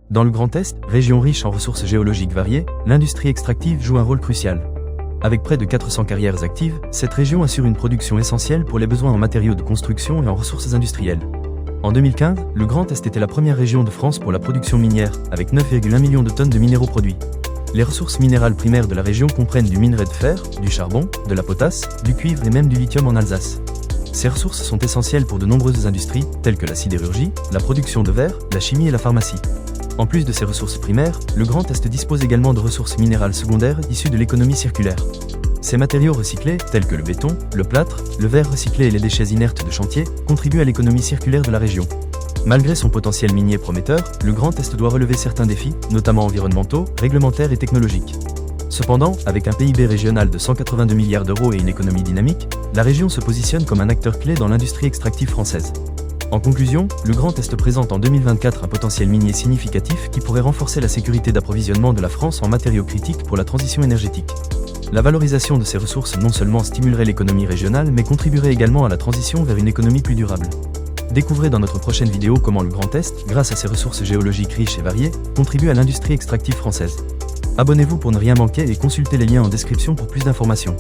Dans le Grand Est, région riche en ressources géologiques variées, l'industrie extractive joue un rôle crucial. Avec près de 400 carrières actives, cette région assure une production essentielle pour les besoins en matériaux de construction et en ressources industrielles. En 2015, le Grand Est était la première région de France pour la production minière, avec 9,1 millions de tonnes de minéraux produits. Les ressources minérales primaires de la région comprennent du minerai de fer, du charbon, de la potasse, du cuivre et même du lithium en Alsace. Ces ressources sont essentielles pour de nombreuses industries, telles que la sidérurgie, la production de verre, la chimie et la pharmacie. En plus de ces ressources primaires, le Grand Est dispose également de ressources minérales secondaires issues de l'économie circulaire. Ces matériaux recyclés, tels que le béton, le plâtre, le verre recyclé et les déchets inertes de chantier, contribuent à l'économie circulaire de la région. Malgré son potentiel minier prometteur, le Grand Est doit relever certains défis, notamment environnementaux, réglementaires et technologiques. Cependant, avec un PIB régional de 182 milliards d'euros et une économie dynamique, la région se positionne comme un acteur clé dans l'industrie extractive française. En conclusion, le Grand Est présente en 2024 un potentiel minier significatif qui pourrait renforcer la sécurité d'approvisionnement de la France en matériaux critiques pour la transition énergétique. La valorisation de ces ressources non seulement stimulerait l'économie régionale, mais contribuerait également à la transition vers une économie plus durable. Découvrez dans notre prochaine vidéo comment le Grand Est, grâce à ses ressources géologiques riches et variées, contribue à l'industrie extractive française. Abonnez-vous pour ne rien manquer et consultez les liens en description pour plus d'informations.